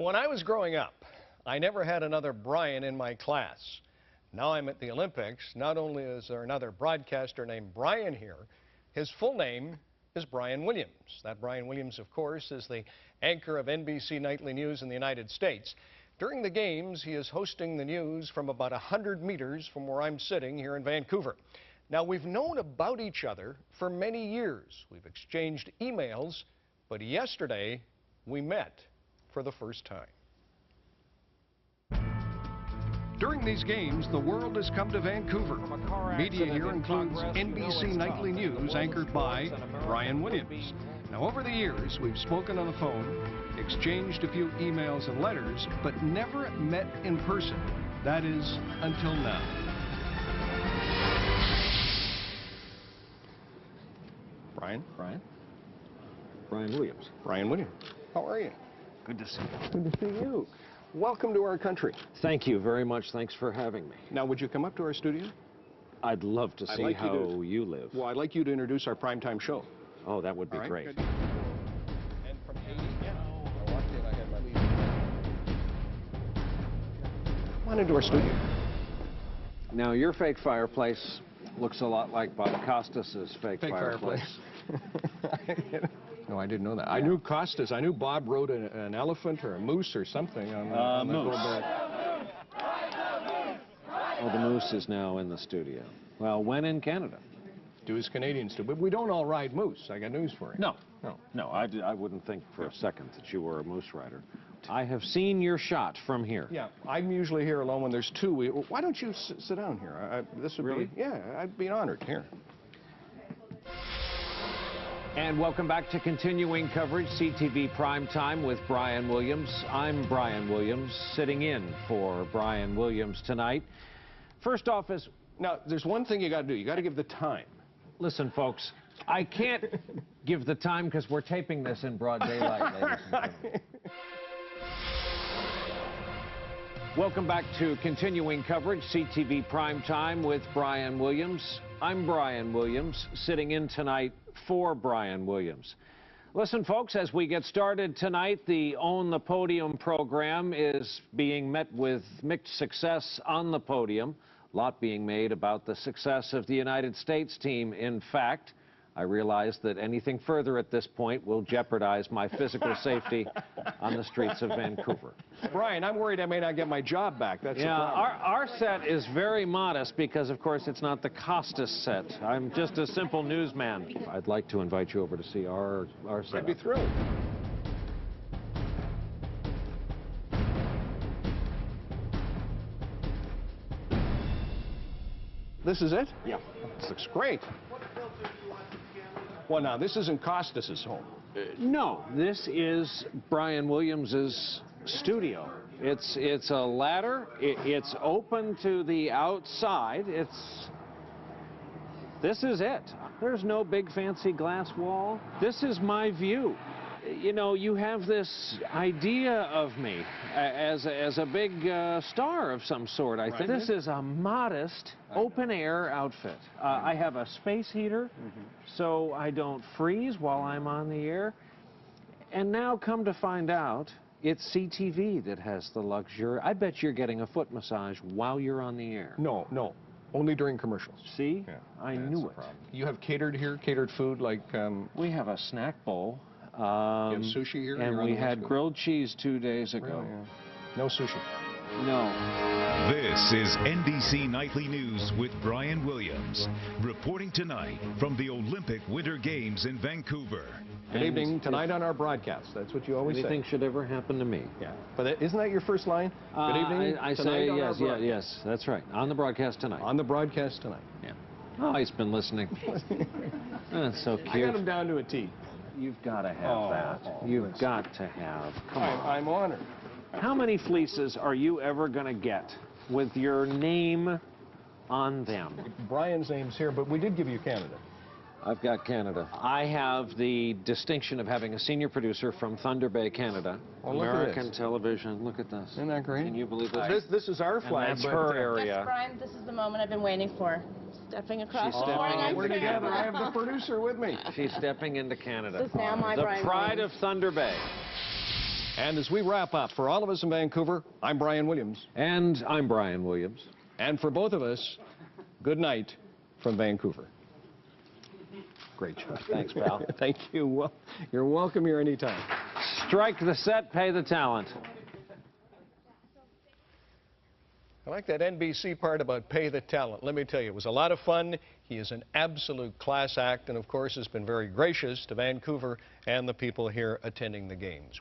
When I was growing up, I never had another Brian in my class. Now I'm at the Olympics. Not only is there another broadcaster named Brian here, his full name is Brian Williams. That Brian Williams, of course, is the anchor of NBC Nightly News in the United States. During the games, he is hosting the news from about 100 meters from where I'm sitting here in Vancouver. Now, we've known about each other for many years. We've exchanged emails, but yesterday we met for the first time. During these games, the world has come to Vancouver. Media here includes NBC Nightly News, anchored by Brian Williams. Now, over the years, we've spoken on the phone, exchanged a few emails and letters, but never met in person. That is, until now. Brian? Brian Williams. Brian Williams. How are you? Good to see you. Good to see you. Welcome to our country. Thank you very much. Thanks for having me. Now, would you come up to our studio? I'd love to see how you live. Well, I'd like you to introduce our primetime show. Oh, that would be great. Good. And from Haiti, I walked in, I had my lead. Come on into our studio. Now, your fake fireplace looks a lot like Bob Costas's fake fireplace. No, I didn't know that. I knew Costas. I knew Bob rode an elephant or a moose or something on the moose. Oh, the moose is now in the studio. Well, when in Canada? Do as Canadians do. But we don't all ride moose. I got news for you. No, I wouldn't think for a second that you were a moose rider. I have seen your shot from here. Yeah, I'm usually here alone when there's two. Why don't you sit down here? This would really? be, yeah, I'd be honored. Here. And welcome back to continuing coverage, CTV Primetime with Brian Williams. I'm Brian Williams, sitting in for Brian Williams tonight. First off is... Now, there's one thing you got to do. You got to give the time. Listen, folks, I can't give the time because we're taping this in broad daylight, ladies and gentlemen. Welcome back to continuing coverage, CTV Primetime with Brian Williams. I'm Brian Williams, sitting in tonight for Brian Williams. Listen, folks, as we get started tonight, the Own the Podium program is being met with mixed success on the podium. A lot being made about the success of the United States team. In fact, I realize that anything further at this point will jeopardize my physical safety on the streets of Vancouver. Brian, I'm worried I may not get my job back. That's the problem. Our set is very modest because, of course, it's not the Costas set. I'm just a simple newsman. I'd like to invite you over to see our set. I'd be thrilled. This is it? Yeah. This looks great. Well, now, this isn't Costas's home. No, this is Brian Williams's studio. It's a ladder. It's open to the outside. This is it. There's no big fancy glass wall. This is my view. You know, you have this idea of me as a big star of some sort, I think. This is a modest, open-air outfit. I have a space heater, so I don't freeze while I'm on the air. And now, come to find out, it's CTV that has the luxury. I bet you're getting a foot massage while you're on the air. No. Only during commercials. See? Yeah, I knew it. You have catered food like... We have a snack bowl. You have sushi here? And we had grilled cheese 2 days ago. Really, yeah. No sushi? No. This is NBC Nightly News with Brian Williams, reporting tonight from the Olympic Winter Games in Vancouver. Good evening. Tonight on our broadcast. That's what you always say. Anything should ever happen to me. Yeah. But isn't that your first line? Good evening. I say yes, that's right. On the broadcast tonight. On the broadcast tonight. Yeah. Oh, he's been listening. That's so cute. I got him down to a T. You've got to have that. You've got to have. Come on. I'm honored. How many fleeces are you ever going to get with your name on them? Brian's name's here, but we did give you Canada. I've got Canada. I have the distinction of having a senior producer from Thunder Bay, Canada. Oh, American television. Look at this. Isn't that great? Can you believe this? This is our flag. And that's her area. Yes, Brian, this is the moment I've been waiting for. Stepping across the board. We're together. I have the producer with me. She's stepping into Canada. This is now my the Brian pride Williams. of Thunder Bay. And as we wrap up, for all of us in Vancouver, I'm Brian Williams. And I'm Brian Williams. And for both of us, good night from Vancouver. Great job. Thanks, pal. Thank you. Well, you're welcome here anytime. Strike the set, pay the talent. I like that NBC part about pay the talent. Let me tell you, it was a lot of fun. He is an absolute class act and, of course, has been very gracious to Vancouver and the people here attending the games.